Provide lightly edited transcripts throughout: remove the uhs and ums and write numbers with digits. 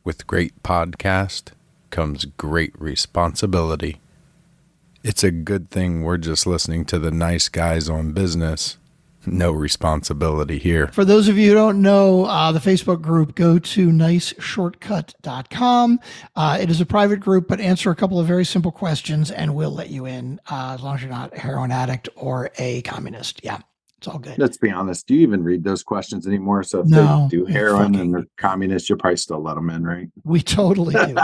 With great podcast comes great responsibility. It's a good thing we're just listening to the nice guys on business. No responsibility here. For those of you who don't know the Facebook group, go to niceshortcut.com. It is a private group, but answer a couple of very simple questions and we'll let you in as long as you're not a heroin addict or a communist. Yeah, it's all good. Let's be honest. Do you even read those questions anymore? So if No, they do heroin and they're communists, you'll probably still let them in, right? We totally do.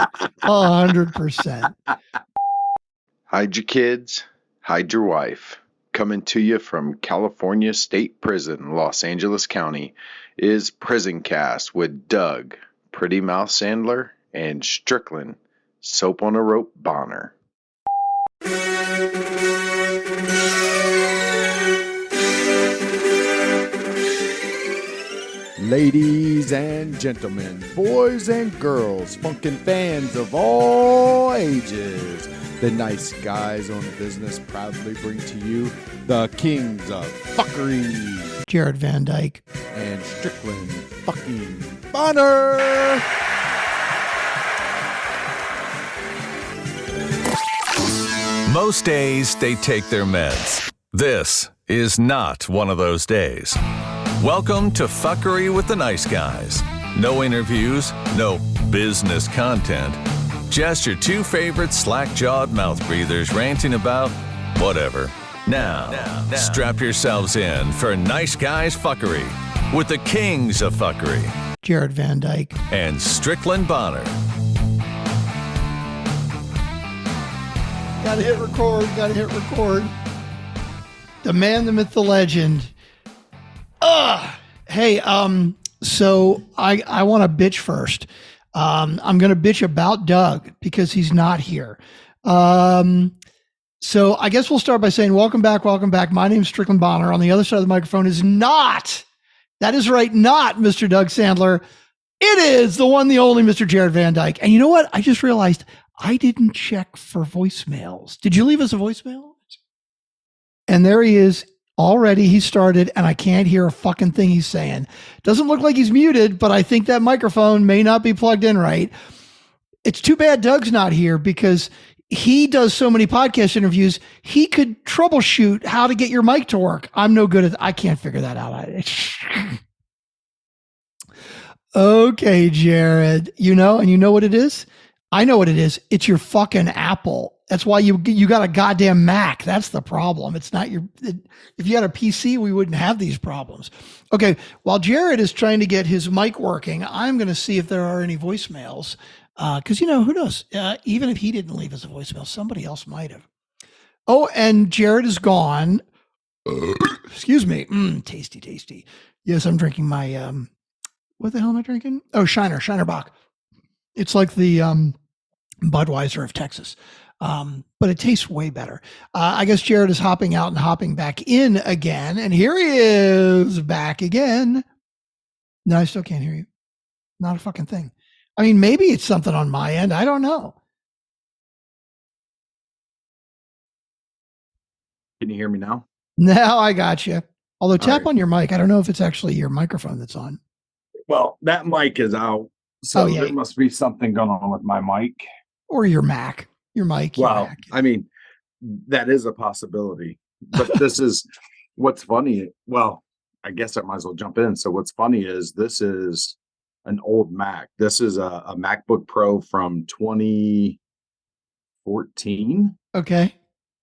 100%. Hide your kids, hide your wife. Coming to you from California State Prison, Los Angeles County, is Prison Cast with Doug, Pretty Mouth Sandler, and Strickland, Soap on a Rope Bonner. Ladies and gentlemen, boys and girls, funkin' fans of all ages, the nice guys on business proudly bring to you the kings of fuckery, Jared Van Dyke and Strickland fucking Bonner. Most days they take their meds. This is not one of those days. Welcome to Fuckery with the Nice Guys. No interviews, no business content. Just your two favorite slack-jawed mouth breathers ranting about whatever. Now, strap yourselves in for Nice Guys Fuckery with the kings of fuckery, Jared Van Dyke and Strickland Bonner. Gotta hit record. The man, the myth, the legend. Hey, so I want to bitch first. I'm going to bitch about Doug because he's not here. So I guess we'll start by saying, welcome back. My name's Strickland Bonner. On the other side of the microphone is not, that is right, not Mr. Doug Sandler. It is the one, the only Mr. Jared Van Dyke. And you know what? I just realized I didn't check for voicemails. Did you leave us a voicemail? And there he is. Already he started and I can't hear a fucking thing he's saying. Doesn't look like he's muted, but I think that microphone may not be plugged in right. It's too bad Doug's not here because he does so many podcast interviews. He could troubleshoot how to get your mic to work. I'm no good at I can't figure that out. Okay, Jared, you know what it is? I know what it is. It's your fucking Apple. That's why you got a goddamn Mac. That's the problem. It's not if you had a PC, we wouldn't have these problems. Okay. While Jared is trying to get his mic working, I'm going to see if there are any voicemails. Cause who knows? Even if he didn't leave us a voicemail, somebody else might've. Oh, and Jared is gone. Excuse me. Tasty. Yes. I'm drinking my, what the hell am I drinking? Oh, Shiner Bock. It's like the, Budweiser of Texas. But it tastes way better. I guess Jared is hopping out and hopping back in again. And here he is back again. No, I still can't hear you. Not a fucking thing. I mean, maybe it's something on my end. I don't know. Can you hear me now? Now I got you. Although tap right. on your mic. I don't know if it's actually your microphone that's on. Well, that mic is out. So yeah. there must be something going on with my mic. Or your Mac. Your mic. Well, Mac. I mean, that is a possibility. But this is what's funny. Well, I guess I might as well jump in. So what's funny is this is an old Mac. This is a MacBook Pro from 2014. Okay.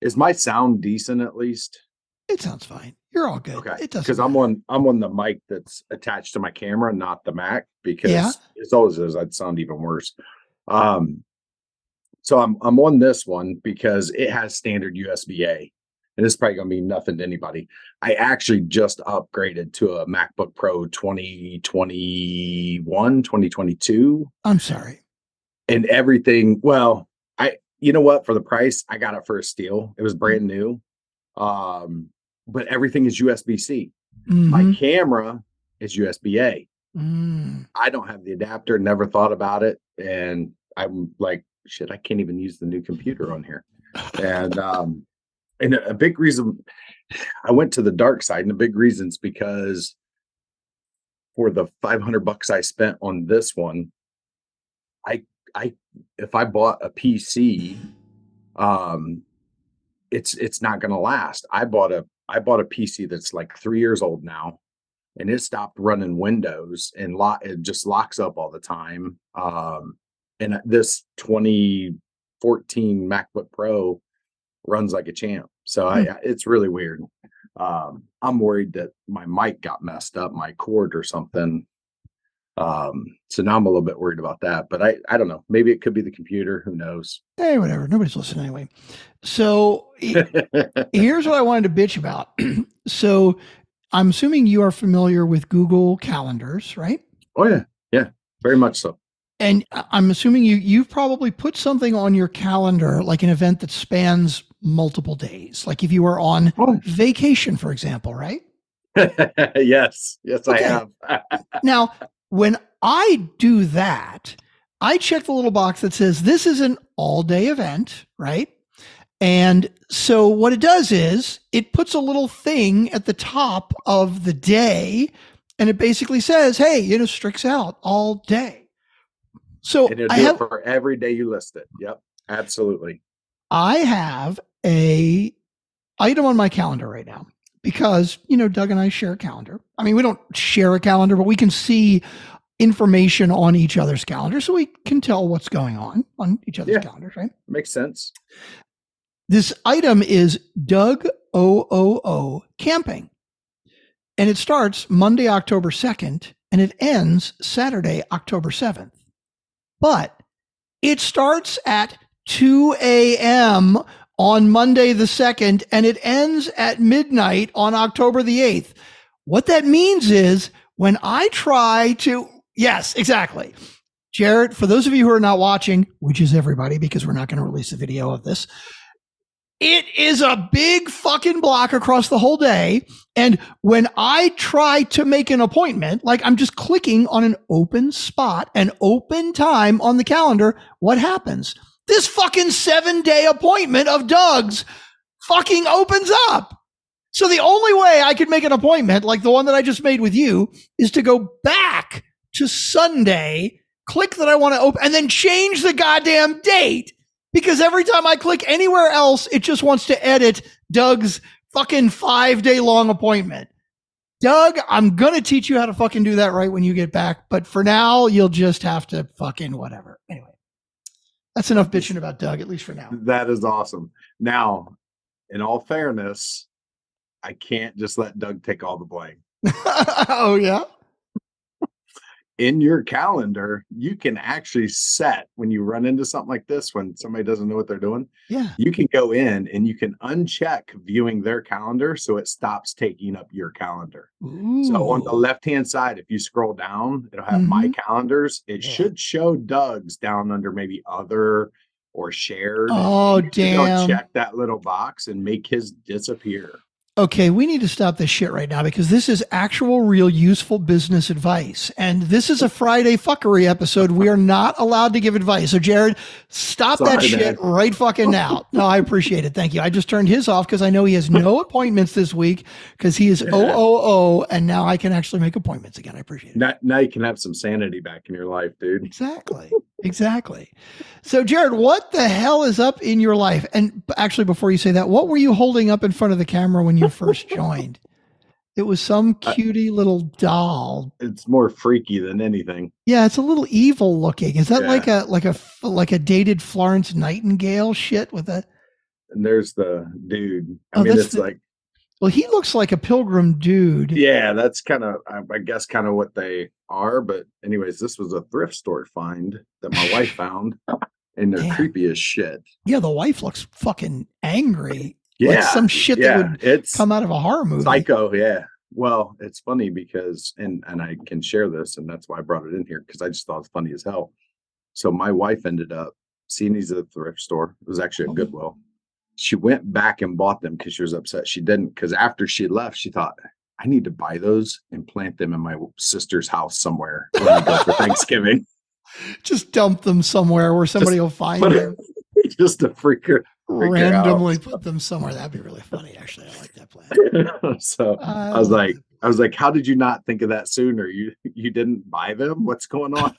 Is my sound decent at least? It sounds fine. You're all good. Okay. It doesn't Because I'm on the mic that's attached to my camera, not the Mac, because it's always is I'd sound even worse. So I'm on this one because it has standard USB-A, and it's probably going to mean nothing to anybody. I actually just upgraded to a MacBook Pro 2022. I'm sorry. And everything. Well, you know what? For the price, I got it for a steal. It was brand new. But everything is USB-C. Mm-hmm. My camera is USB-A. Mm. I don't have the adapter, never thought about it. And I'm like, shit, I can't even use the new computer on here. And a big reason I went to the dark side, and a big reason is because for the $500 I spent on this one, I if I bought a PC, it's not going to last. I bought a PC that's like 3 years old now, and it stopped running Windows and it just locks up all the time. And this 2014 MacBook Pro runs like a champ. So it's really weird. I'm worried that my mic got messed up, my cord or something. So now I'm a little bit worried about that, but I don't know. Maybe it could be the computer. Who knows? Hey, whatever. Nobody's listening anyway. So here's what I wanted to bitch about. So I'm assuming you are familiar with Google Calendars, right? Oh yeah. Yeah, very much so. And I'm assuming you've probably put something on your calendar, like an event that spans multiple days. Like if you were on vacation, for example, right? Yes, I have. Now, when I do that, I check the little box that says this is an all-day event, right? And so what it does is it puts a little thing at the top of the day, and it basically says, hey, Strix out all day. So and it'll do it for every day you list it. Yep, absolutely. I have a item on my calendar right now because, Doug and I share a calendar. I mean, we don't share a calendar, but we can see information on each other's calendar, so we can tell what's going on each other's calendars, right? Makes sense. This item is Doug OOO Camping, and it starts Monday, October 2nd, and it ends Saturday, October 7th. But it starts at 2 a.m. on Monday the 2nd, and it ends at midnight on October the 8th. What that means is when I try to, yes, exactly. Jared, for those of you who are not watching, which is everybody because we're not going to release a video of this, it is a big fucking block across the whole day. And when I try to make an appointment, like I'm just clicking on an open spot, an open time on the calendar, what happens? This fucking 7-day appointment of Doug's fucking opens up. So the only way I could make an appointment, like the one that I just made with you, is to go back to Sunday, click that I want to open, and then change the goddamn date. Because every time I click anywhere else, it just wants to edit Doug's fucking 5-day long appointment. Doug, I'm going to teach you how to fucking do that right when you get back. But for now, you'll just have to fucking whatever. Anyway, that's enough bitching about Doug, at least for now. That is awesome. Now, in all fairness, I can't just let Doug take all the blame. Oh, yeah? In your calendar, you can actually set when you run into something like this, when somebody doesn't know what they're doing. Yeah. You can go in and you can uncheck viewing their calendar so it stops taking up your calendar. Ooh. So on the left-hand side, if you scroll down, it'll have my calendars. It should show Doug's down under maybe other or shared. Oh, damn. Check that little box and make his disappear. Okay, we need to stop this shit right now because this is actual, real, useful business advice. And this is a Friday fuckery episode. We are not allowed to give advice. So, Jared, stop that shit right fucking now. No, I appreciate it. Thank you. I just turned his off because I know he has no appointments this week because he is OOO, and now I can actually make appointments again. I appreciate it. Now you can have some sanity back in your life, dude. Exactly. So, Jared, what the hell is up in your life? And actually, before you say that, what were you holding up in front of the camera when you first joined? It was some cutie little doll. It's more freaky than anything. Yeah, it's a little evil looking. Is that like a dated Florence Nightingale shit with a? And there's the dude. I mean, it's like. Well, he looks like a pilgrim dude. Yeah, that's kind of, I guess, kind of what they are. But anyways, this was a thrift store find that my wife found, and they're creepy as shit. Yeah, the wife looks fucking angry. Yeah, like some shit that would come out of a horror movie. Psycho, yeah. Well, it's funny because, and I can share this, and that's why I brought it in here, because I just thought it's funny as hell. So my wife ended up seeing these at the thrift store. It was actually a Goodwill. She went back and bought them because she was upset she didn't. Because after she left, she thought, I need to buy those and plant them in my sister's house somewhere when we go for Thanksgiving. Just dump them somewhere where somebody will find them. Just to freak her randomly out. Put them somewhere. That'd be really funny. Actually, I like that plan. So I was like, how did you not think of that sooner? You didn't buy them? What's going on?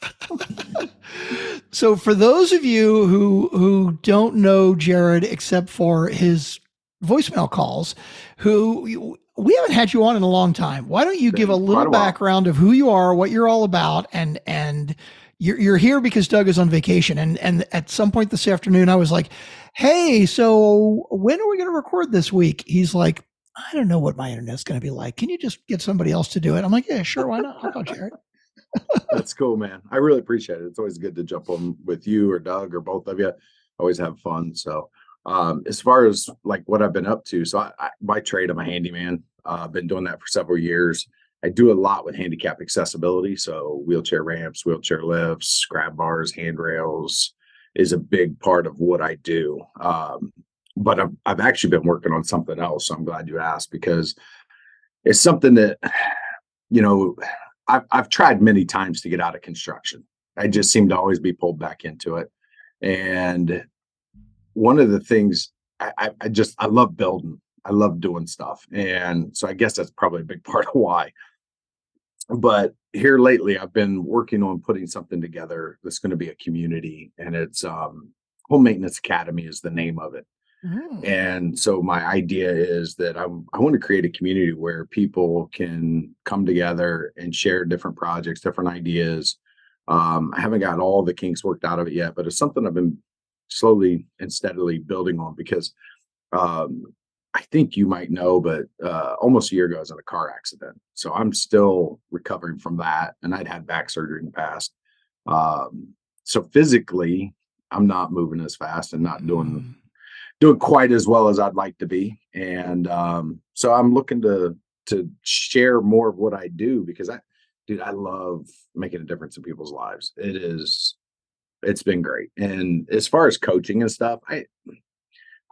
So for those of you who don't know Jared except for his voicemail calls, we haven't had you on in a long time. Why don't you give a little background of who you are, what you're all about, and you're here because Doug is on vacation. And at some point this afternoon, I was like, hey, so when are we going to record this week? He's like, I don't know what my internet's going to be like. Can you just get somebody else to do it? I'm like, yeah, sure. Why not? I'll call Jared. That's cool, man. I really appreciate it. It's always good to jump on with you or Doug or both of you. Always have fun. So as far as like what I've been up to, so I by trade, I'm a handyman. I've been doing that for several years. I do a lot with handicap accessibility. So wheelchair ramps, wheelchair lifts, grab bars, handrails is a big part of what I do. But I've actually been working on something else. So I'm glad you asked, because it's something that, you know, I've tried many times to get out of construction. I just seem to always be pulled back into it. And one of the things I love building. I love doing stuff. And so I guess that's probably a big part of why. But here lately, I've been working on putting something together that's going to be a community, and it's Home Maintenance Academy is the name of it. Mm. And so my idea is that I want to create a community where people can come together and share different projects, different ideas. I haven't got all the kinks worked out of it yet, but it's something I've been slowly and steadily building on, because I think you might know, but almost a year ago, I was in a car accident. So I'm still recovering from that. And I'd had back surgery in the past. So physically, I'm not moving as fast and not doing quite as well as I'd like to be. And so I'm looking to share more of what I do, because I love making a difference in people's lives. It's been great. And as far as coaching and stuff,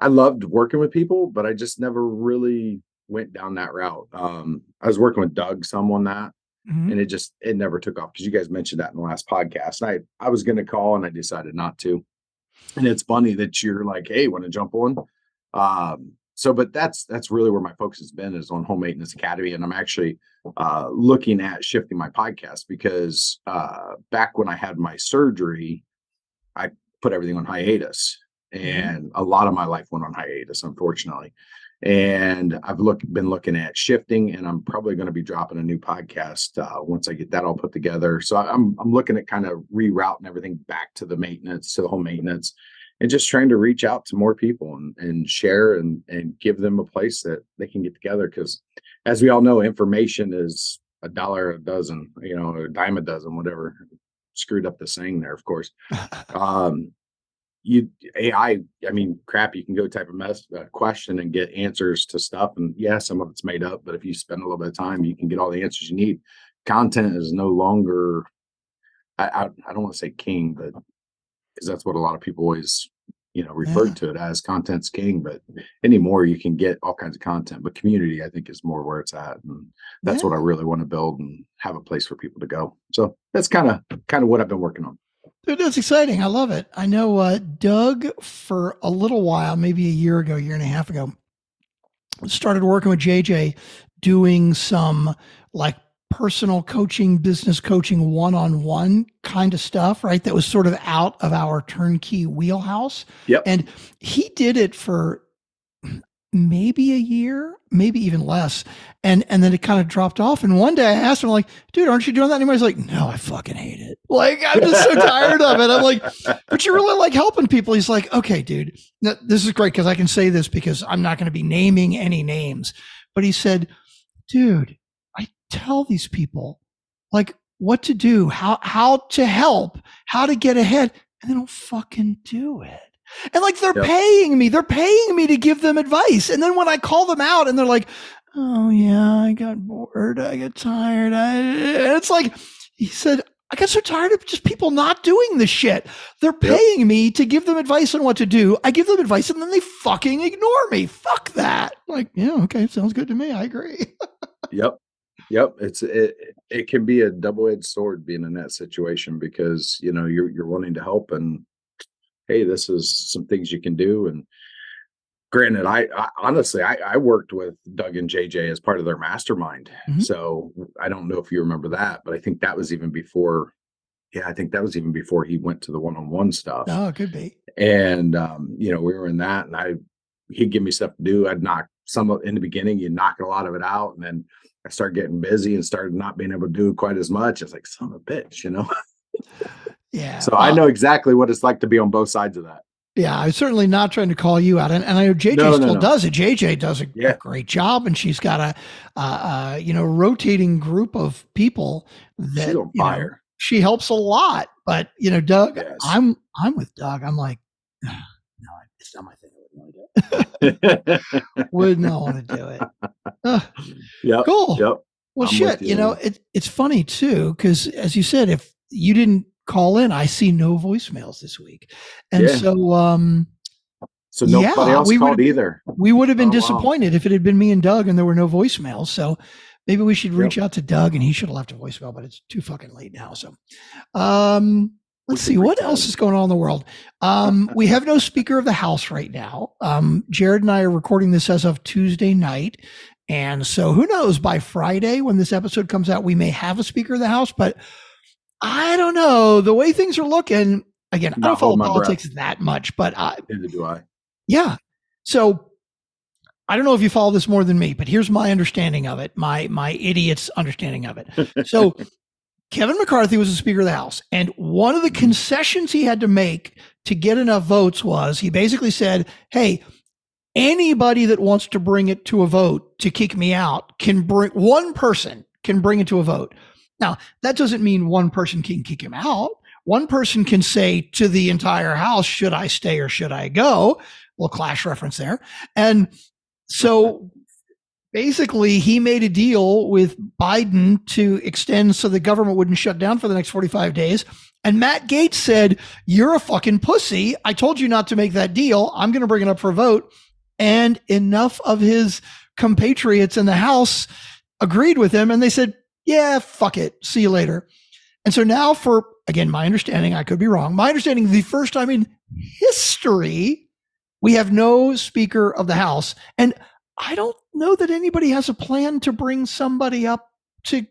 I loved working with people, but I just never really went down that route. I was working with Doug some on that, and it never took off, because you guys mentioned that in the last podcast. And I was going to call, and I decided not to. And it's funny that you're like, hey, want to jump on? But that's really where my focus has been, is on Home Maintenance Academy. And I'm actually looking at shifting my podcast, because back when I had my surgery, I put everything on hiatus. And a lot of my life went on hiatus, unfortunately. And I've been looking at shifting, and I'm probably going to be dropping a new podcast once I get that all put together. So I'm looking at kind of rerouting everything back to the maintenance, to the home maintenance, and just trying to reach out to more people and share and give them a place that they can get together. Because as we all know, information is $1 a dozen, or a dime a dozen, whatever. Screwed up the saying there, of course. AI, crap, you can go type a question and get answers to stuff. And yeah, some of it's made up, but if you spend a little bit of time, you can get all the answers you need. Content is no longer, I don't want to say king, but because that's what a lot of people always, referred to it as. Content's king, but anymore you can get all kinds of content. But community, I think, is more where it's at. And that's what I really want to build, and have a place for people to go. So that's kind of what I've been working on. Dude, that's exciting. I love it. I know Doug, for a little while, maybe a year and a half ago, started working with JJ, doing some like personal coaching, business coaching, one-on-one kind of stuff, right? That was sort of out of our TurnKey wheelhouse. Yep. And he did it for maybe a year, maybe even less. And then it kind of dropped off. And one day I asked him, like, dude, aren't you doing that anymore? He's like, no, I fucking hate it. Like, I'm just so tired of it. I'm like, but you really like helping people. He's like, okay, dude, this is great, because I can say this because I'm not going to be naming any names. But he said, dude, I tell these people like what to do, how to help, how to get ahead, and they don't fucking do it. And like, they're paying me to give them advice. And then when I call them out and they're like, oh yeah, I got bored, I got tired. And it's like, he said, I got so tired of just people not doing this shit. They're paying me to give them advice on what to do. I give them advice and then they fucking ignore me. Fuck that. Like, yeah, okay. Sounds good to me. I agree. Yep. It can be a double-edged sword being in that situation, because, you're wanting to help, and hey, this is some things you can do. And granted, I honestly worked with Doug and JJ as part of their mastermind. So I don't know if you remember that, but I think that was even before I think that was even before he went to the one-on-one stuff. Oh, it could be. And we were in that, and he'd give me stuff to do. I'd knock some in the beginning, you knock a lot of it out, and then I started getting busy and started not being able to do quite as much. It's like, son of a bitch, Yeah. So I know exactly what it's like to be on both sides of that. Yeah, I'm certainly not trying to call you out, and I know JJ still does it. JJ does a great job, and she's got a rotating group of people that she's on fire. She helps a lot, but Doug, yes. I'm with Doug. I'm like, no, it's not my thing. Would not want to do it. Yeah. Cool. Yep. Well, shit. It's funny too, because as you said, if you didn't call in, I see no voicemails this week, and so nobody else called either. We would have been disappointed if it had been me and Doug, and there were no voicemails. So maybe we should reach out to Doug, and he should have left a voicemail, but it's too fucking late now. So, let's see what else is going on in the world. We have no Speaker of the House right now. Jared and I are recording this as of Tuesday night. And so who knows, by Friday, when this episode comes out, we may have a Speaker of the House, but I don't know. The way things are looking, again, I don't follow politics that much, but neither do I. Yeah. So I don't know if you follow this more than me, but here's my understanding of it, my idiot's understanding of it. So Kevin McCarthy was the Speaker of the House, and one of the concessions he had to make to get enough votes was he basically said, hey, anybody that wants to bring it to a vote to kick me out one person can bring it to a vote. Now, that doesn't mean one person can kick him out. One person can say to the entire House, should I stay or should I go? Little Clash reference there. And so basically, he made a deal with Biden to extend so the government wouldn't shut down for the next 45 days. And Matt Gaetz said, you're a fucking pussy. I told you not to make that deal. I'm going to bring it up for a vote. And enough of his compatriots in the House agreed with him. And they said, yeah, fuck it. See you later. And so now again, my understanding, I could be wrong. My understanding, the first time in history, we have no Speaker of the House. And I don't know that anybody has a plan to bring somebody up to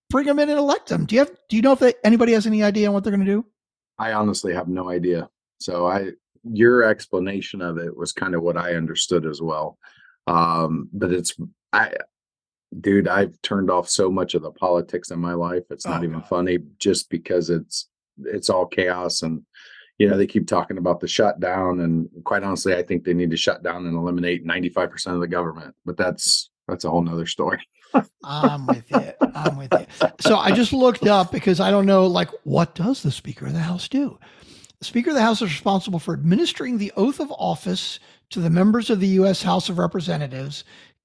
bring them in and elect them. Do you know if anybody has any idea on what they're going to do? I honestly have no idea. So your explanation of it was kind of what I understood as well. But I've turned off so much of the politics in my life. It's not even funny, just because it's all chaos. And, they keep talking about the shutdown, and quite honestly, I think they need to shut down and eliminate 95% of the government, but that's a whole nother story. I'm with you. So I just looked up because I don't know, what does the Speaker of the House do? The Speaker of the House is responsible for administering the oath of office to the members of the U.S. House of Representatives,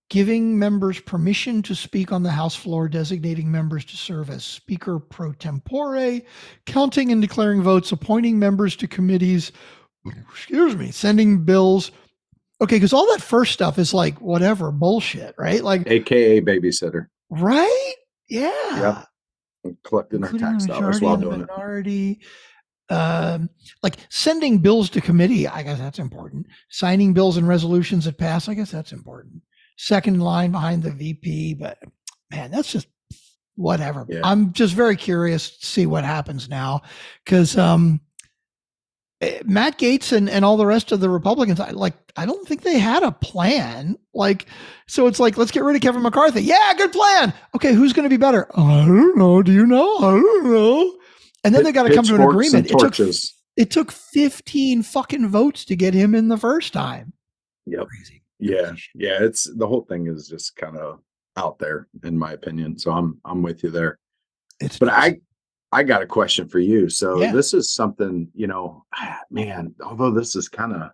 giving members permission to speak on the House floor, designating members to serve as Speaker pro tempore, counting and declaring votes, appointing members to committees, sending bills. Okay, because all that first stuff is whatever bullshit, right? AKA babysitter. Right? Yeah. Yep. Collecting our tax dollars while doing it. Sending bills to committee, I guess that's important. Signing bills and resolutions that pass, I guess that's important. Second line behind the VP, but man, that's just whatever. Yeah. I'm just very curious to see what happens now, because Matt Gaetz and all the rest of the Republicans, I don't think they had a plan. So it's let's get rid of Kevin McCarthy. Yeah, good plan. Okay, who's going to be better? I don't know. Do you know? I don't know. And then they got to come to an agreement. It took 15 fucking votes to get him in the first time. Yep. Crazy. Yeah. It's the whole thing is just kind of out there, in my opinion. So I'm with you there. But I got a question for you. So this is something, man, although this is kind of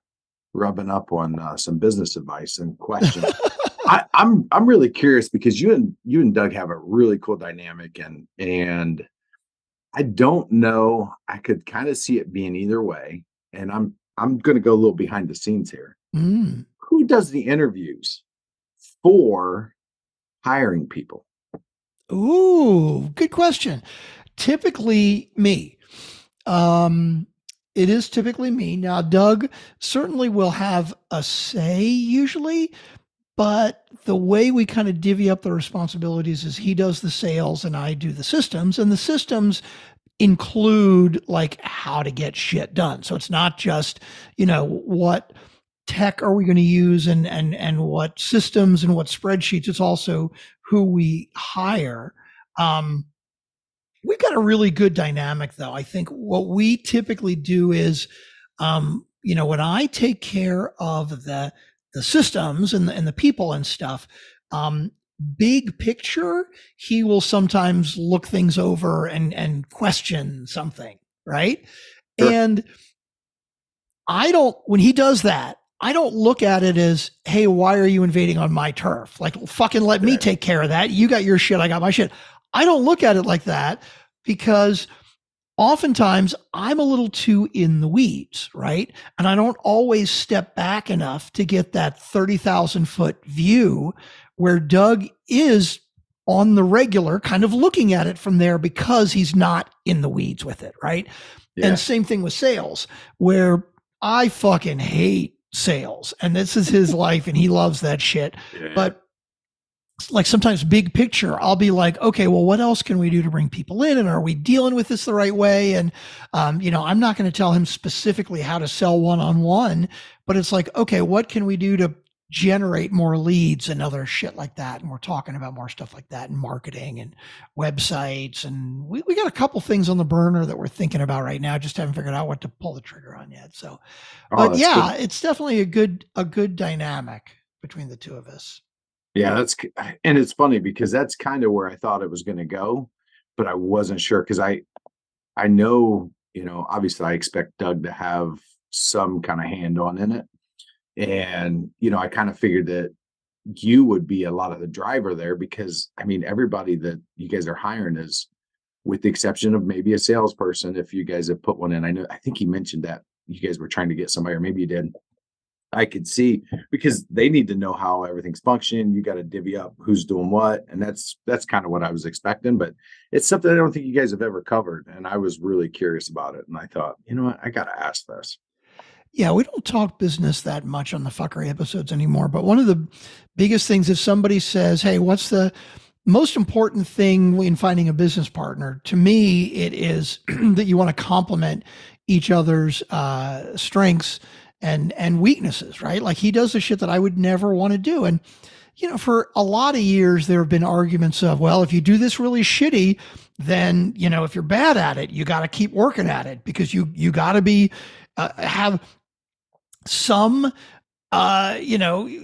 rubbing up on some business advice and questions. I'm really curious, because you and Doug have a really cool dynamic, and I don't know. I could kind of see it being either way, and I'm going to go a little behind the scenes here. Who does the interviews for hiring people? Ooh, good question. Typically me. It is typically me. Now, Doug certainly will have a say usually, but the way we kind of divvy up the responsibilities is he does the sales and I do the systems, and the systems include like how to get shit done. So it's not just, what tech are we going to use and what systems and what spreadsheets. It's also who we hire. We've got a really good dynamic though. I think what we typically do is, when I take care of the systems and the people and stuff, big picture, he will sometimes look things over and question something, right? Sure. And when he does that, I don't look at it as, hey, why are you invading on my turf? Like, fucking let me take care of that. You got your shit, I got my shit. I don't look at it like that because oftentimes I'm a little too in the weeds, right? And I don't always step back enough to get that 30,000 foot view where Doug is on the regular kind of looking at it from there because he's not in the weeds with it, right? Yeah. And same thing with sales, where I fucking hate sales and this is his life and he loves that shit. Yeah. But like sometimes big picture, I'll be like, okay, well, what else can we do to bring people in? And are we dealing with this the right way? And, I'm not going to tell him specifically how to sell one-on-one, but it's like, okay, what can we do to generate more leads and other shit like that? And we're talking about more stuff like that and marketing and websites. And we got a couple things on the burner that we're thinking about right now. Just haven't figured out what to pull the trigger on yet. So, but yeah, good. It's definitely a good dynamic between the two of us. Yeah, and it's funny because that's kind of where I thought it was going to go, but I wasn't sure because I know, obviously I expect Doug to have some kind of hand on in it. And, I kind of figured that you would be a lot of the driver there because, everybody that you guys are hiring is, with the exception of maybe a salesperson, if you guys have put one in. I think he mentioned that you guys were trying to get somebody, or maybe you did. I could see because they need to know how everything's functioning. You got to divvy up who's doing what. And that's kind of what I was expecting, but it's something I don't think you guys have ever covered. And I was really curious about it. And I thought, you know what, I got to ask this. Yeah, we don't talk business that much on the fuckery episodes anymore. But one of the biggest things, if somebody says, hey, what's the most important thing in finding a business partner? To me, it is that you want to complement each other's strengths and weaknesses, right? Like he does the shit that I would never want to do. And, for a lot of years, there have been arguments of, well, if you do this really shitty, then, if you're bad at it, you got to keep working at it because you got to be, have some,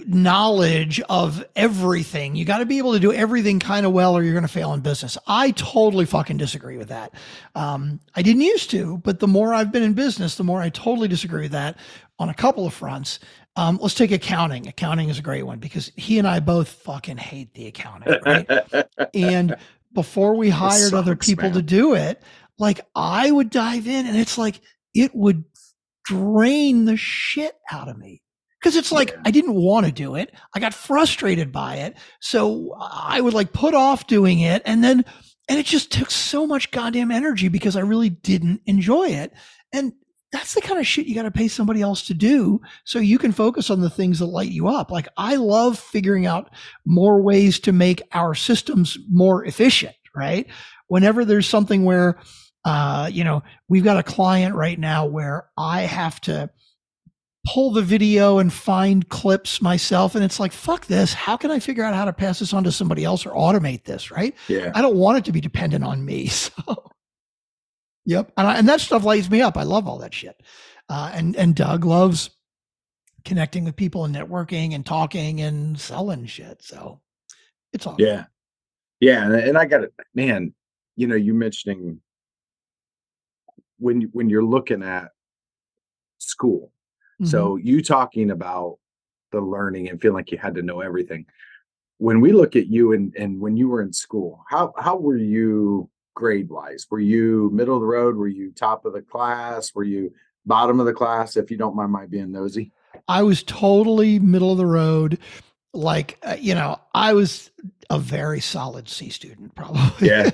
knowledge of everything. You got to be able to do everything kind of well, or you're going to fail in business. I totally fucking disagree with that. I didn't used to, but the more I've been in business, the more I totally disagree with that on a couple of fronts. Let's take accounting. Accounting is a great one because he and I both fucking hate the accounting, right? And before we hired other people to do it, like I would dive in and it's like, it would drain the shit out of me. Because it's like, I didn't want to do it. I got frustrated by it. So I would like put off doing it. And it just took so much goddamn energy because I really didn't enjoy it. And that's the kind of shit you got to pay somebody else to do so you can focus on the things that light you up. Like I love figuring out more ways to make our systems more efficient, right? Whenever there's something where, we've got a client right now where I have to pull the video and find clips myself. And it's like, fuck this. How can I figure out how to pass this on to somebody else or automate this? Right. Yeah. I don't want it to be dependent on me. So, yep. And that stuff lights me up. I love all that shit. And Doug loves connecting with people and networking and talking and selling shit. So it's all good. Yeah. And I got it, man, you mentioning when you're looking at school. So you talking about the learning and feeling like you had to know everything. When we look at you and when you were in school, how were you grade wise? Were you middle of the road? Were you top of the class? Were you bottom of the class? If you don't mind my being nosy. I was totally middle of the road. Like, I was a very solid C student probably. Yeah.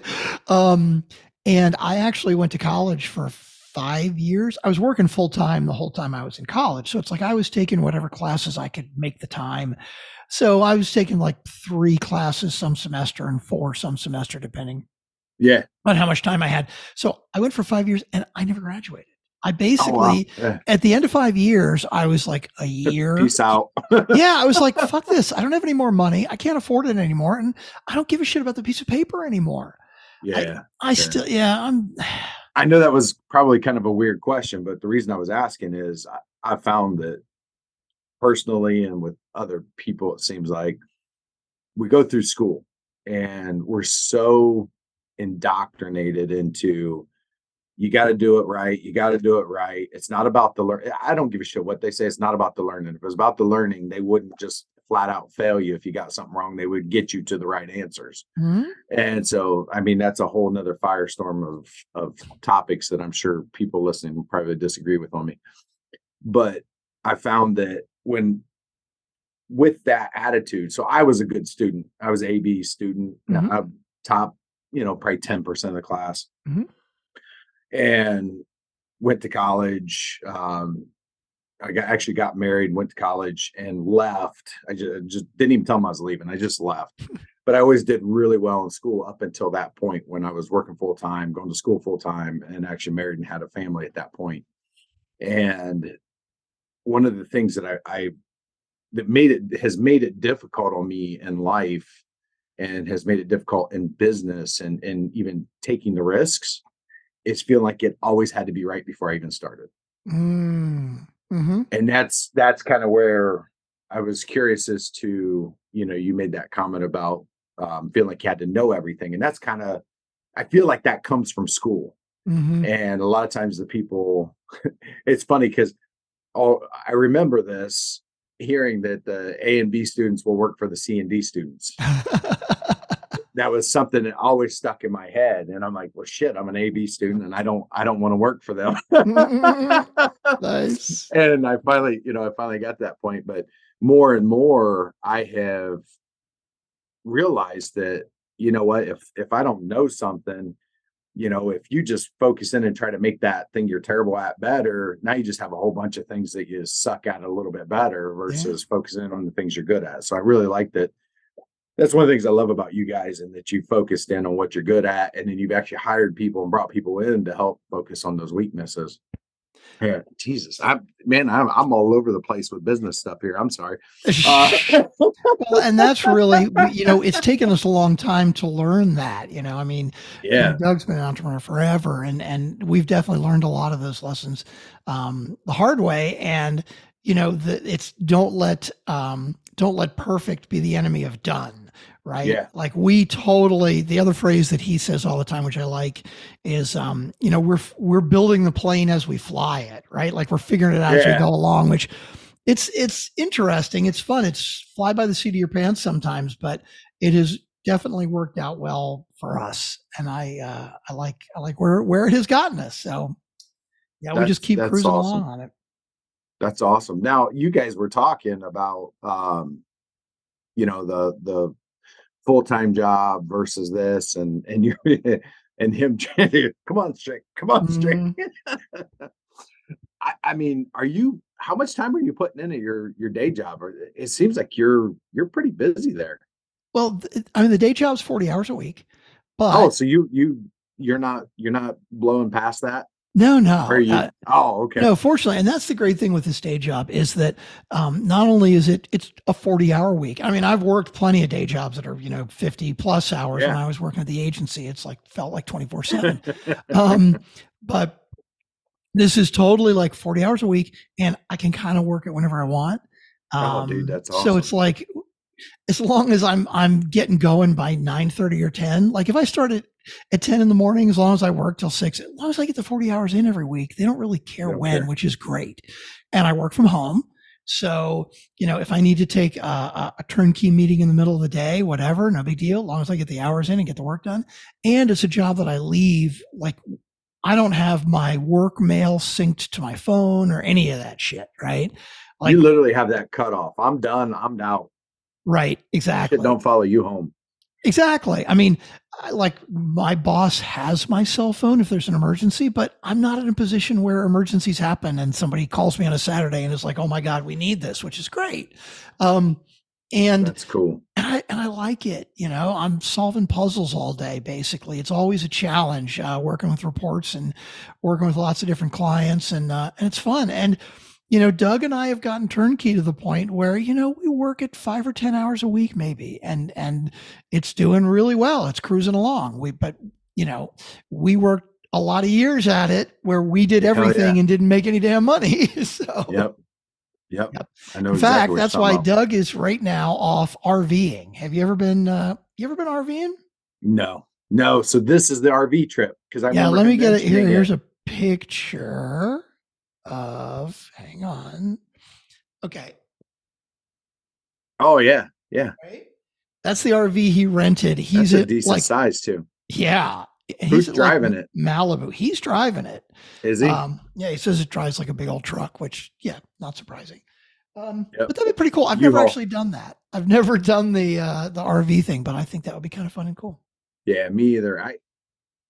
And I actually went to college for 5 years. I was working full time the whole time I was in college. So it's like I was taking whatever classes I could make the time. So I was taking like 3 classes some semester and 4 some semester, depending. Yeah. on how much time I had. So I went for 5 years and I never graduated. I Oh, wow. basically, Yeah. at the end of 5 years, I was like a year. Peace out. Yeah, I was like, fuck this. I don't have any more money. I can't afford it anymore. And I don't give a shit about the piece of paper anymore. Yeah. I still, I know that was probably kind of a weird question, but the reason I was asking is I found that personally and with other people, it seems like we go through school and we're so indoctrinated into you got to do it right. You got to do it right. It's not about the learn. I don't give a shit what they say. It's not about the learning. If it was about the learning, they wouldn't just flat out fail you if you got something wrong. They would get you to the right answers. Mhm. And so, I mean, that's a whole nother firestorm of topics that I'm sure people listening will probably disagree with on me. But I found that with that attitude, so I was a good student. I was AB student, top, probably 10% of the class. Mhm. And went to college. Actually got married, went to college, and left. I just didn't even tell them I was leaving. I just left. But I always did really well in school up until that point when I was working full time, going to school full time, and actually married and had a family at that point. And one of the things that that has made it difficult on me in life, and has made it difficult in business, and even taking the risks, it's feeling like it always had to be right before I even started. Mm-hmm. And that's kind of where I was curious as to, you made that comment about feeling like you had to know everything. And that's kind of, I feel like that comes from school. Mm-hmm. And a lot of times the people, it's funny because I remember this, hearing that the A and B students will work for the C and D students. That was something that always stuck in my head. And I'm like, well, shit, I'm an AB student and I don't want to work for them. Nice. And I finally got to that point, but more and more I have realized that, you know what, if I don't know something, if you just focus in and try to make that thing you're terrible at better, now you just have a whole bunch of things that you suck at a little bit better versus focusing on the things you're good at. So I really like that. That's one of the things I love about you guys, and that you focused in on what you're good at, and then you've actually hired people and brought people in to help focus on those weaknesses. Yeah, Jesus, I'm all over the place with business stuff here. I'm sorry. Well, and that's really, it's taken us a long time to learn that. I mean, Doug's been an entrepreneur forever, and we've definitely learned a lot of those lessons the hard way. And it's don't let perfect be the enemy of done. Right. Yeah. Like the other phrase that he says all the time, which I like, is, we're building the plane as we fly it. Right. Like we're figuring it out as we go along, which it's interesting. It's fun. It's fly by the seat of your pants sometimes, but it has definitely worked out well for us. And I like where it has gotten us. So we just keep cruising along on it. That's awesome. Now you guys were talking about, the full-time job versus this, and you and him trying to come on straight. I mean, how much time are you putting into your day job? Or it seems like you're pretty busy there. Well, I mean, the day job's 40 hours a week, but so you're not blowing past that? No. Okay. No, fortunately, and that's the great thing with this day job is that not only is it's a 40-hour week. I mean, I've worked plenty of day jobs that are 50 plus hours. When I was working at the agency, it's felt like 24/7. But this is totally like 40 hours a week, and I can kind of work it whenever I want. Dude, that's awesome. So it's like, as long as I'm getting going by 9:30 or 10, like if I started at 10 in the morning, as long as I work till 6, as long as I get the 40 hours in every week, they don't really care when, which is great. And I work from home. So, if I need to take a turnkey meeting in the middle of the day, whatever, no big deal, as long as I get the hours in and get the work done. And it's a job that I leave, like I don't have my work mail synced to my phone or any of that shit, right? Like, you literally have that cut off. I'm done. I'm out. Right. Exactly. Shit don't follow you home. Exactly. I mean, like my boss has my cell phone if there's an emergency, but I'm not in a position where emergencies happen and somebody calls me on a Saturday and is like, oh my God, we need this, which is great. And That's cool. and I like it. You know, I'm solving puzzles all day. Basically, it's always a challenge working with reports and working with lots of different clients, and it's fun. And you know, Doug and I have gotten turnkey to the point where you know we work at 5 or 10 hours a week, maybe, and it's doing really well. It's cruising along. But you know, we worked a lot of years at it where we did everything and didn't make any damn money. So Yep. I know. in exactly fact, what that's you're why talking about. Doug is right now off RVing. Have you ever been? You ever been RVing? No. So this is the RV trip because I Yeah, remember let him me get it here. mentioning Here's it. a picture of. Hang on. Okay. Oh yeah. Right. That's the RV he rented. He's That's a at decent size too. yeah. He's Who's at like driving it? Malibu. He's driving it. Is he? Yeah, he says it drives like a big old truck, which yeah, not surprising. Yep. But that'd be pretty cool. I've never actually done that. I've never done the RV thing, but I think that would be kind of fun and cool. Yeah, me either.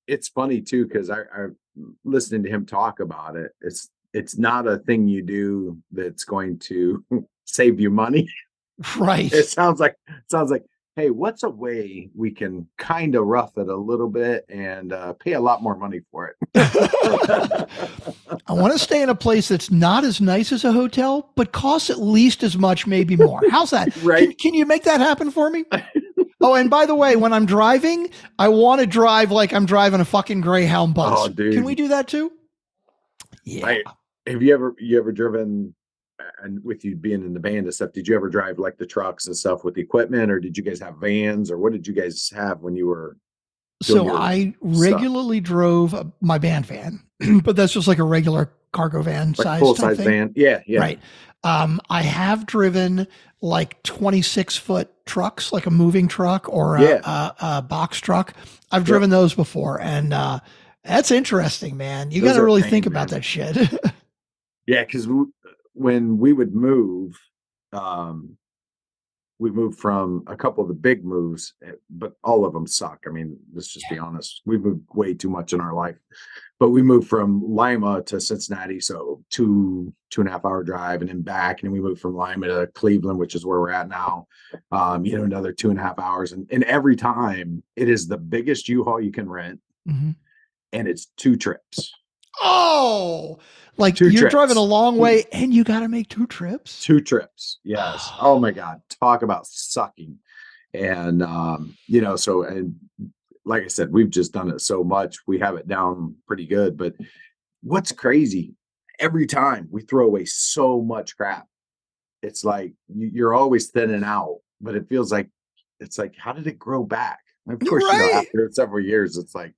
It's funny too because I listening to him talk about it. It's not a thing you do that's going to save you money. Right. It sounds like hey, what's a way we can kind of rough it a little bit and pay a lot more money for it? I want to stay in a place that's not as nice as a hotel, but costs at least as much, maybe more. How's that? Right. Can you make that happen for me? Oh, and by the way, when I'm driving, I want to drive like I'm driving a fucking Greyhound bus. Oh, dude. Can we do that too? Yeah. Have you ever driven, and with you being in the band and stuff, did you ever drive like the trucks and stuff with the equipment, or did you guys have vans, or what did you guys have when you were doing So your I regularly drove my band van, but that's just like a regular cargo van like size full type size thing. van? Yeah. Right. I have driven like 26-foot trucks, like a moving truck or a box truck. I've driven those before, and that's interesting, man. You got to really think about that shit. Yeah, because when we would move, we moved from a couple of the big moves, but all of them suck. I mean, let's just be honest. We moved way too much in our life, but we moved from Lima to Cincinnati, so 2.5 hour drive, and then back, and then we moved from Lima to Cleveland, which is where we're at now. Another 2.5 hours, and every time it is the biggest U-Haul you can rent, and it's 2 trips. Oh, like Two you're trips. driving a long way and you got to make 2 trips. 2 trips. Yes. Oh my God. Talk about sucking. And, so, and like I said, we've just done it so much. We have it down pretty good, but what's crazy, every time we throw away so much crap, it's like you're always thinning out, but it feels like, it's like, how did it grow back? And of course, after several years, it's like,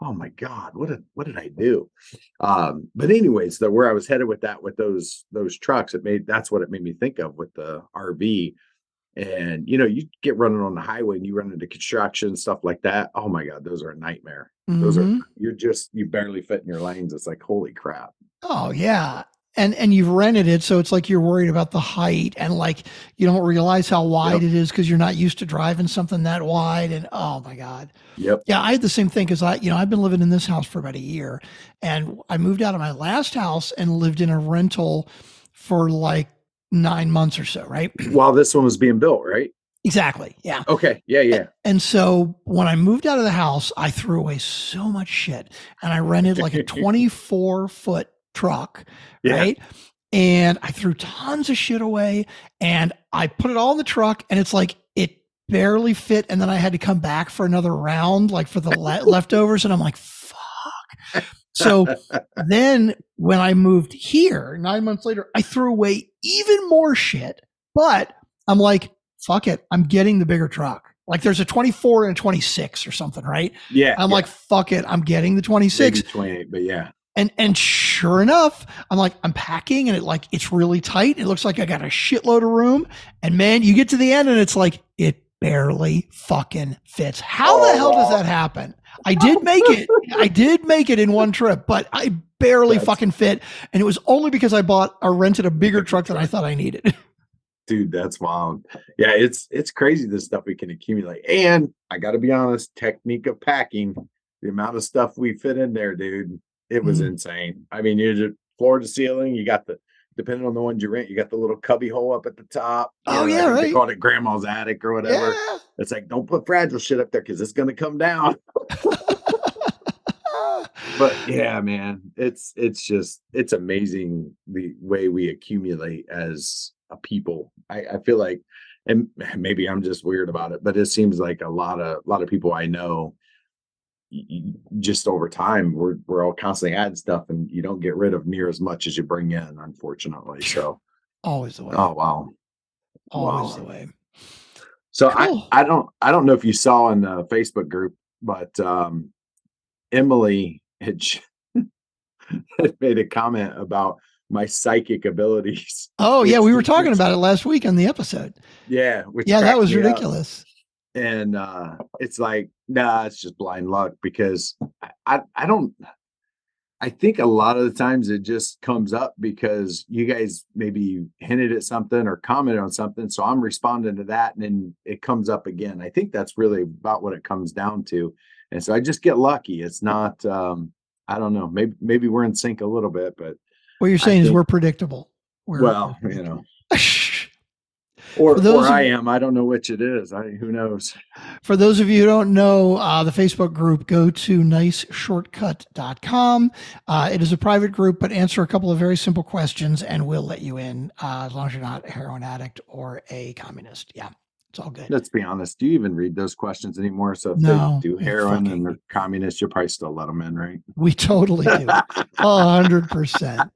oh my God, what did I do? But anyways, where I was headed with that, with those trucks, that's what it made me think of with the RV. And you get running on the highway and you run into construction, stuff like that. Oh my God, those are a nightmare. Those are, you barely fit in your lanes. It's like, holy crap. Oh yeah. And you've rented it, so it's like you're worried about the height, and like you don't realize how wide it is because you're not used to driving something that wide. And oh my God. Yep. Yeah, I had the same thing because I've been living in this house for about a year, and I moved out of my last house and lived in a rental for like 9 months or so, right? While this one was being built, right? Exactly. Yeah. Okay. Yeah. And so when I moved out of the house, I threw away so much shit, and I rented like a 24-foot truck, right? And I threw tons of shit away, and I put it all in the truck, and it's like it barely fit, and then I had to come back for another round, like for the leftovers, and I'm like, fuck. So then when I moved here 9 months later, I threw away even more shit, but I'm like, fuck it, I'm getting the bigger truck. Like there's a 24 and a 26 or something, right? Yeah. I'm like, fuck it, I'm getting the 26. Maybe 28, but yeah. And sure enough, I'm packing, and it's really tight. It looks like I got a shitload of room. And man, you get to the end and it's like, it barely fucking fits. How the hell does that happen? I did make it. I did make it in one trip, but I barely fucking fit. And it was only because I rented a bigger truck than I thought I needed. Dude, that's wild. Yeah, it's crazy the stuff we can accumulate. And I got to be honest, technique of packing, the amount of stuff we fit in there, dude, it was insane. I mean, you're just floor to ceiling. You got depending on the ones you rent, you got the little cubby hole up at the top. Oh, yeah, I think right. They called it grandma's attic or whatever. Yeah. It's like, don't put fragile shit up there because it's going to come down. But yeah, man, it's amazing the way we accumulate as a people. I feel like, and maybe I'm just weird about it, but it seems like a lot of people I know, just over time, we're all constantly adding stuff, and you don't get rid of near as much as you bring in, unfortunately. So always the way. oh wow, always the way. So Cool. I don't know if you saw in the Facebook group, but Emily had made a comment about my psychic abilities. Oh yeah, we were talking about it last week on the episode. Yeah, that was ridiculous. And it's like, nah, it's just blind luck, because I think a lot of the times it just comes up because you guys maybe hinted at something or commented on something, so I'm responding to that, and then it comes up again. I think that's really about what it comes down to, and so I just get lucky. It's not, I don't know. Maybe we're in sync a little bit, but what you're saying is we're predictable. We're predictable. Or I am. I don't know which it is. Who knows? For those of you who don't know the Facebook group, go to niceshortcut.com. It is a private group, but answer a couple of very simple questions and we'll let you in, as long as you're not a heroin addict or a communist. Yeah, it's all good. Let's be honest. Do you even read those questions anymore? So if they do heroin and they're communists, you'll probably still let them in, right? We totally do. 100%.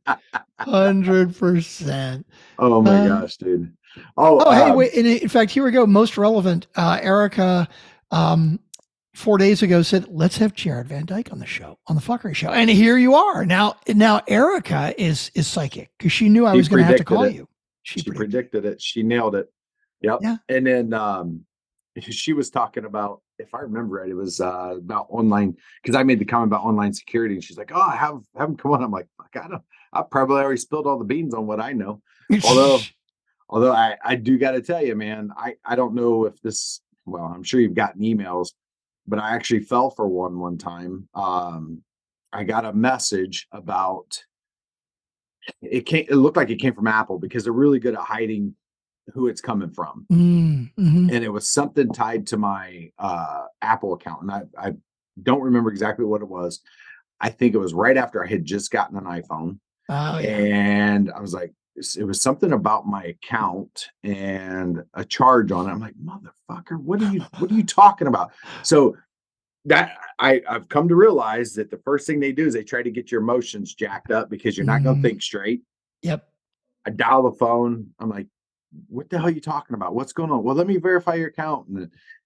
100%. Oh my gosh, dude. Hey, wait. In fact, here we go. Most relevant. Erica, 4 days ago said, let's have Jared Van Dyke on the show, on the Fuckery Show. And here you are. Now Erica is psychic because she knew I was going to have to call you. She predicted it. She nailed it. Yep. Yeah. And then she was talking about, if I remember right, it was about online, because I made the comment about online security, and she's like, oh, have them come on. I'm like, fuck, I probably already spilled all the beans on what I know. Although I do got to tell you, man, I don't know if this, well, I'm sure you've gotten emails, but I actually fell for one time. I got a message about, it looked like it came from Apple, because they're really good at hiding who it's coming from. Mm-hmm. And it was something tied to my Apple account. And I don't remember exactly what it was. I think it was right after I had just gotten an iPhone. Oh, yeah. And I was like, it was something about my account and a charge on it. I'm like, motherfucker, what are you talking about? So that I've come to realize that the first thing they do is they try to get your emotions jacked up, because you're not going to think straight. Yep. I dial the phone. I'm like, what the hell are you talking about? What's going on? Well, let me verify your account.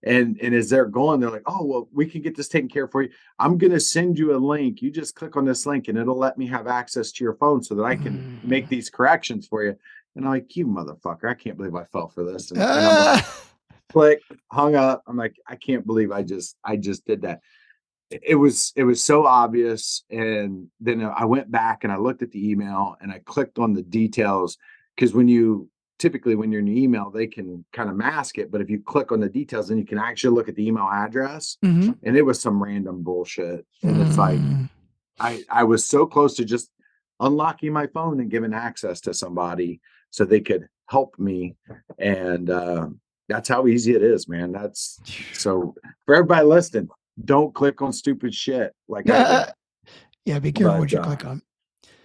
And as they're going, they're like, oh, well, we can get this taken care of for you. I'm going to send you a link. You just click on this link and it'll let me have access to your phone so that I can make these corrections for you. And I'm like, you motherfucker, I can't believe I fell for this. And I'm like, click, hung up. I'm like, I can't believe I just did that. It was so obvious. And then I went back and I looked at the email and I clicked on the details, because typically when you're in the email, they can kind of mask it. But if you click on the details, then you can actually look at the email address. Mm-hmm. And it was some random bullshit. And it's like, I was so close to just unlocking my phone and giving access to somebody so they could help me. And that's how easy it is, man. So for everybody listening, don't click on stupid shit like I did. Yeah, be careful what you click on.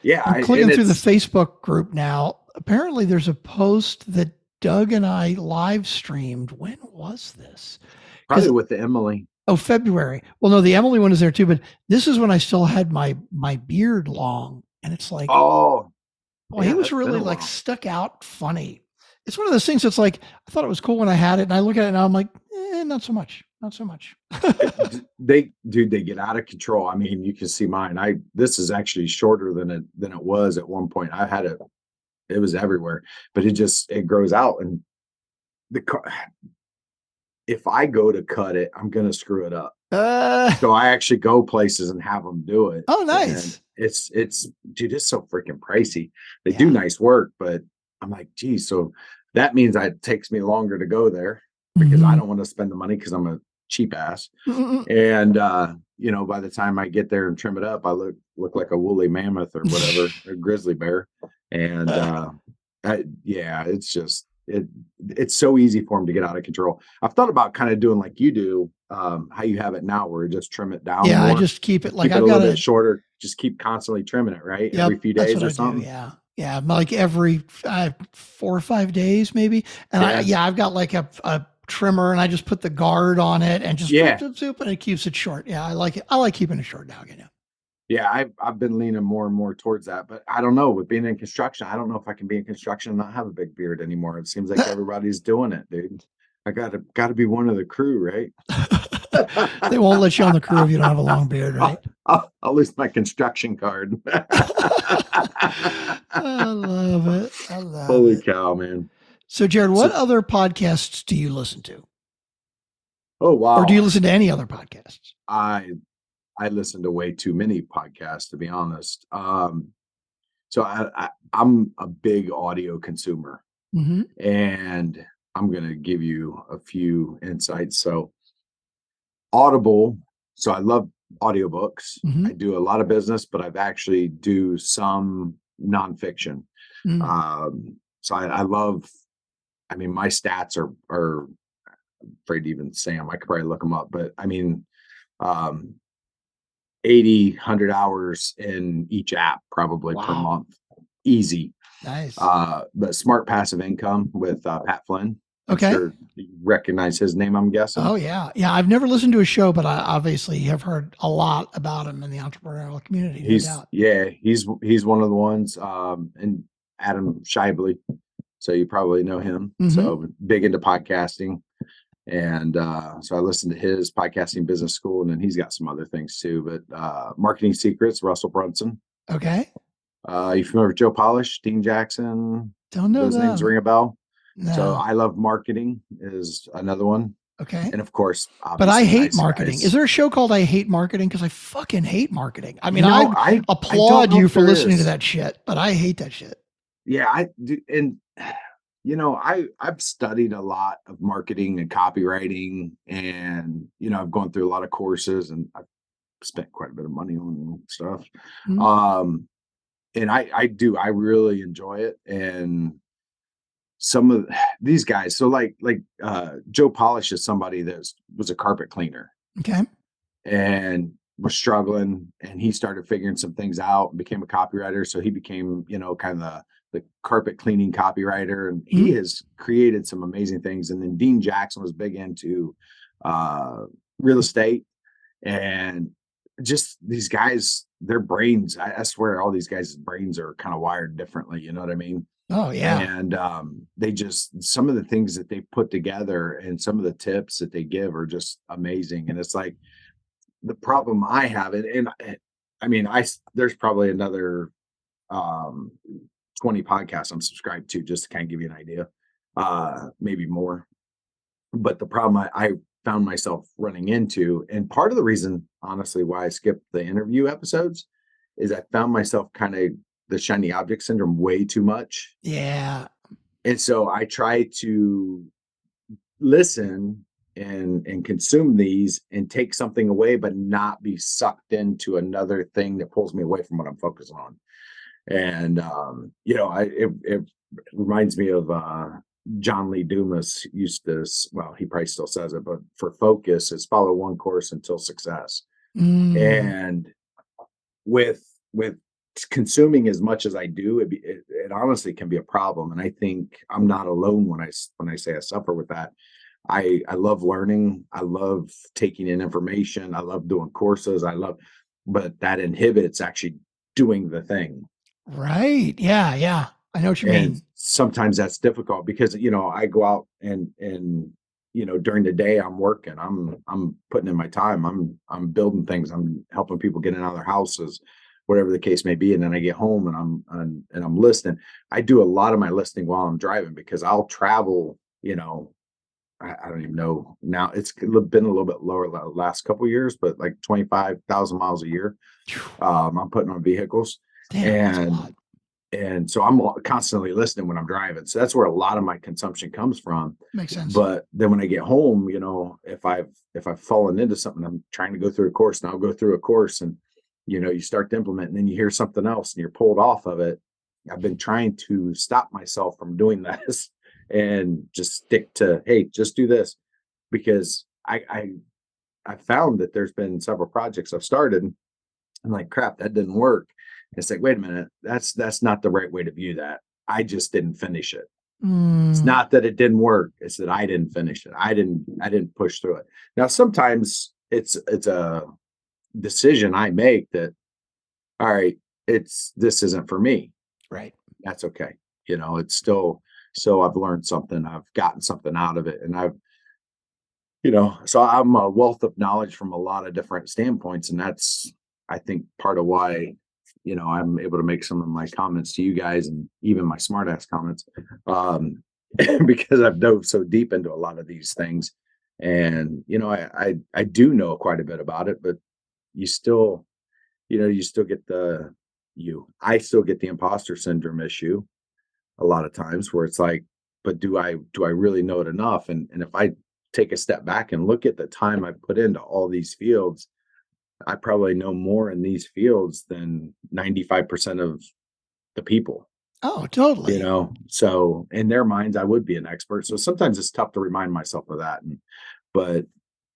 Yeah. I'm clicking through the Facebook group now. Apparently there's a post that Doug and I live streamed. When was this? Probably with the Emily. Oh, February. Well, no, the Emily one is there too, but this is when I still had my beard long. And it's like, oh, boy, he was really like stuck out funny. It's one of those things that's like, I thought it was cool when I had it, and I look at it and I'm like, not so much. Not so much. They get out of control. I mean, you can see mine. This is actually shorter than it was at one point. I had it. It was everywhere, but it grows out. And if I go to cut it, I'm going to screw it up. So I actually go places and have them do it. Oh, nice. And dude, it's so freaking pricey. They do nice work, but I'm like, geez, so that means it takes me longer to go there, because I don't want to spend the money, because I'm a cheap ass. And by the time I get there and trim it up, I look like a woolly mammoth or whatever, a grizzly bear. And it's just it's so easy for them to get out of control. I've thought about kind of doing like you do, how you have it now, where you just trim it down. Yeah, more. I just keep it like Keep it I've a got little a bit shorter. Just keep constantly trimming it, right? Yep, Every few that's days what or I something. do. Yeah. Yeah. Like every 4 or 5 days, maybe. And I've got like a trimmer and I just put the guard on it and just zoop, and it keeps it short. Yeah. I like it. I like keeping it short now. Yeah, I've been leaning more and more towards that, but I don't know. With being in construction, I don't know if I can be in construction and not have a big beard anymore. It seems like everybody's doing it, dude. I gotta be one of the crew, right? They won't let you on the crew if you don't have a long beard, right? I'll lose my construction card. I love it. I love Holy it. cow, man. So, Jared, what other podcasts do you listen to? Oh, wow. Or do you listen to any other podcasts? I listen to way too many podcasts, to be honest. So I'm a big audio consumer, Mm-hmm. and I'm going to give you a few insights. So Audible. So I love audiobooks. Mm-hmm. I do a lot of business, but I've actually do some nonfiction. Mm. So I love, I mean, my stats are afraid to even say them. I could probably look them up, but I mean, 80, 100 hours in each app probably per month. Easy. Nice. But Smart Passive Income with Pat Flynn. Okay. I'm sure you recognize his name, I'm guessing. Oh, yeah. Yeah. I've never listened to a show, but I obviously have heard a lot about him in the entrepreneurial community. He's one of the ones. And Adam Shively. So you probably know him. Mm-hmm. So big into podcasting. And so I listened to his podcasting business school, and then he's got some other things too. But Marketing Secrets, Russell Brunson. Okay. You familiar with Joe Polish, Dean Jackson? Don't know those names ring a bell. No. So I Love Marketing is another one. Okay. And of course, but I hate marketing. Is there a show called I Hate Marketing? Because I fucking hate marketing. I mean, I applaud you for listening to that shit, but I hate that shit. Yeah, I do. And I've studied a lot of marketing and copywriting, and I've gone through a lot of courses, and I've spent quite a bit of money on stuff. Mm-hmm. And I really enjoy it. And some of these guys, so like Joe Polish is somebody that was a carpet cleaner. Okay. And was struggling, and he started figuring some things out and became a copywriter. So he became, kind of the carpet cleaning copywriter, and he has created some amazing things. And then Dean Jackson was big into real estate, and just these guys, their brains, I swear all these guys' brains are kind of wired differently. You know what I mean? Oh yeah. And they just, some of the things that they put together and some of the tips that they give are just amazing. And it's like, the problem I have, and I mean, there's probably another 20 podcasts I'm subscribed to, just to kind of give you an idea, maybe more. But the problem I found myself running into, and part of the reason, honestly, why I skipped the interview episodes, is I found myself kind of the shiny object syndrome way too much. Yeah. And so I try to listen and consume these and take something away, but not be sucked into another thing that pulls me away from what I'm focused on. And it reminds me of John Lee Dumas used to, well, he probably still says it, but for focus is follow one course until success. And with consuming as much as I do, it honestly can be a problem. And I think I'm not alone when I say I suffer with that. I love learning. I love taking in information. I love doing courses. But that inhibits actually doing the thing. Right. Yeah. Yeah. I know what you mean. Sometimes that's difficult because, I go out and during the day I'm working, I'm putting in my time. I'm building things. I'm helping people get in out of their houses, whatever the case may be. And then I get home and I'm listening. I do a lot of my listening while I'm driving because I'll travel, I don't even know now. It's been a little bit lower the last couple of years, but like 25,000 miles a year. I'm putting on vehicles. Damn, and so I'm constantly listening when I'm driving. So that's where a lot of my consumption comes from. Makes sense. But then when I get home, if I've fallen into something, I'm trying to go through a course, and I'll go through a course, and you start to implement, and then you hear something else and you're pulled off of it. I've been trying to stop myself from doing this and just stick to, hey, just do this, because I found that there's been several projects I've started and like, crap, that didn't work. It's like, wait a minute, that's not the right way to view that. I just didn't finish it. It's not that it didn't work. It's that I didn't finish it. I didn't push through it. Now, sometimes it's a decision I make that, all right, this isn't for me. Right. That's okay. It's still, so I've learned something. I've gotten something out of it. And so I'm a wealth of knowledge from a lot of different standpoints. And that's, I think, part of why, I'm able to make some of my comments to you guys and even my smart ass comments, because I've dove so deep into a lot of these things. And, I do know quite a bit about it, but you still, you still get I still get the imposter syndrome issue a lot of times, where it's like, but do I really know it enough? And if I take a step back and look at the time I put into all these fields, I probably know more in these fields than 95% of the people, Oh, totally. So in their minds, I would be an expert. So sometimes it's tough to remind myself of that. But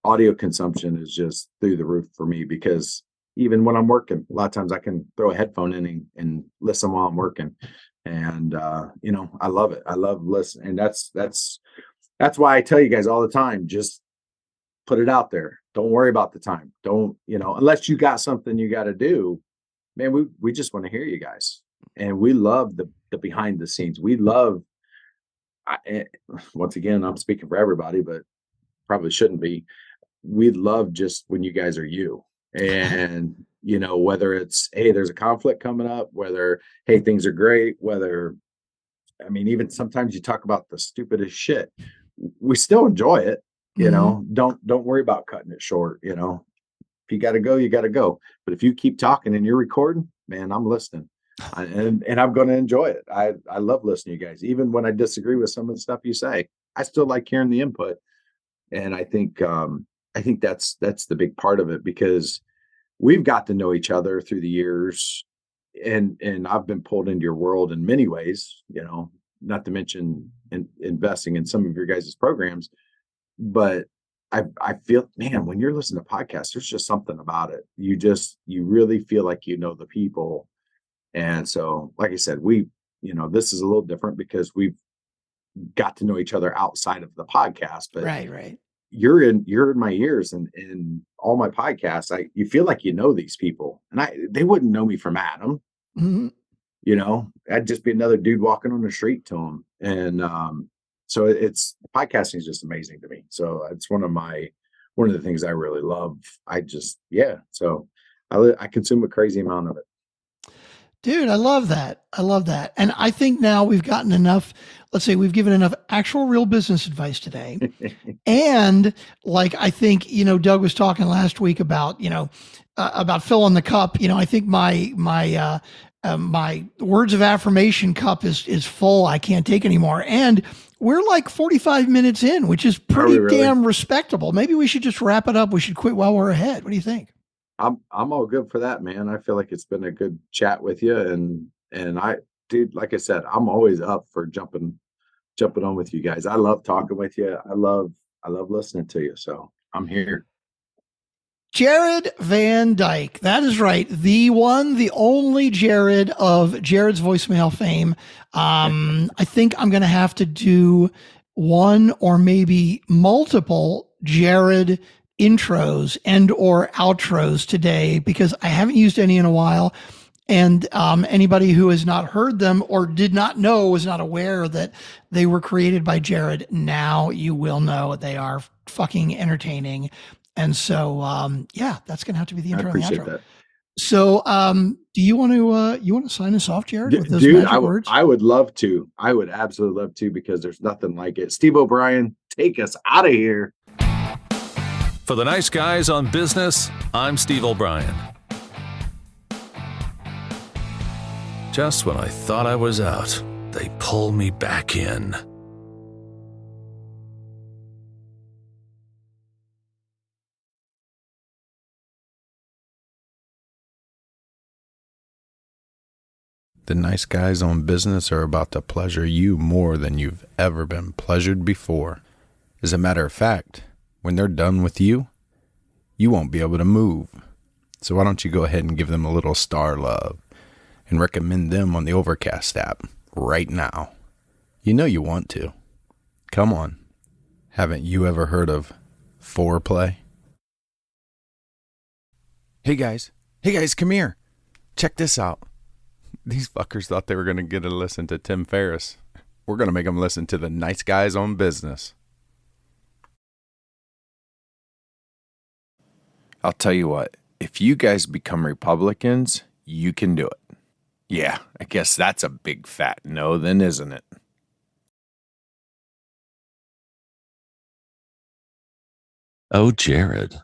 audio consumption is just through the roof for me, because even when I'm working, a lot of times I can throw a headphone in and listen while I'm working. And, I love it. I love listening. And that's why I tell you guys all the time, just put it out there. Don't worry about the time. Don't, unless you got something you got to do, man, we just want to hear you guys. And we love the behind the scenes. We love, once again, I'm speaking for everybody, but probably shouldn't be. We love just when you guys are you. And, whether it's, hey, there's a conflict coming up, whether, hey, things are great, whether, even sometimes you talk about the stupidest shit, we still enjoy it. Don't worry about cutting it short. If you got to go, you got to go. But if you keep talking and you're recording, man, I'm listening. And I'm going to enjoy it. I love listening to you guys. Even when I disagree with some of the stuff you say, I still like hearing the input. And I think that's the big part of it, because we've got to know each other through the years, and I've been pulled into your world in many ways, not to mention investing in some of your guys' programs. But I feel, man, when you're listening to podcasts, there's just something about it. You really feel like the people. And so, like I said, this is a little different because we've got to know each other outside of the podcast. But Right. You're in my ears, and in all my podcasts, you feel like these people, and they wouldn't know me from Adam. Mm-hmm. I'd just be another dude walking on the street to them. And so podcasting is just amazing to me. So it's one of the things I really love. So I consume a crazy amount of it. Dude, I love that. I love that. And I think now we've gotten enough, let's say we've given enough actual real business advice today. And like, I think, Doug was talking last week about, about filling the cup. I think my words of affirmation cup is full. I can't take anymore. And we're like 45 minutes in, which is pretty damn respectable. Maybe we should just wrap it up. We should quit while we're ahead. What do you think? I'm all good for that, man. I feel like it's been a good chat with you, and dude, like I said, I'm always up for jumping on with you guys. I love talking with you. I love listening to you. So I'm here. Jared Van Dyke. That is right. The one, the only Jared of Jared's voicemail fame. I think I'm going to have to do one or maybe multiple Jared intros and or outros today, because I haven't used any in a while. And anybody who has not heard them or did not know, was not aware that they were created by Jared, now you will know. They are fucking entertaining. And so, that's going to have to be the intro and the outro. That. So, do you want to sign us off, Jared, with those Dude, magic words? I would love to. I would absolutely love to, because there's nothing like it. Steve O'Brien, take us out of here. For the nice guys on business, I'm Steve O'Brien. Just when I thought I was out, they pull me back in. The nice guys on business are about to pleasure you more than you've ever been pleasured before. As a matter of fact, when they're done with you, you won't be able to move. So why don't you go ahead and give them a little star love and recommend them on the Overcast app right now. You know you want to. Come on. Haven't you ever heard of foreplay? Hey guys, come here. Check this out. These fuckers thought they were going to get to listen to Tim Ferriss. We're going to make them listen to the nice guys on business. I'll tell you what, if you guys become Republicans, you can do it. Yeah, I guess that's a big fat no then, isn't it? Oh, Jared,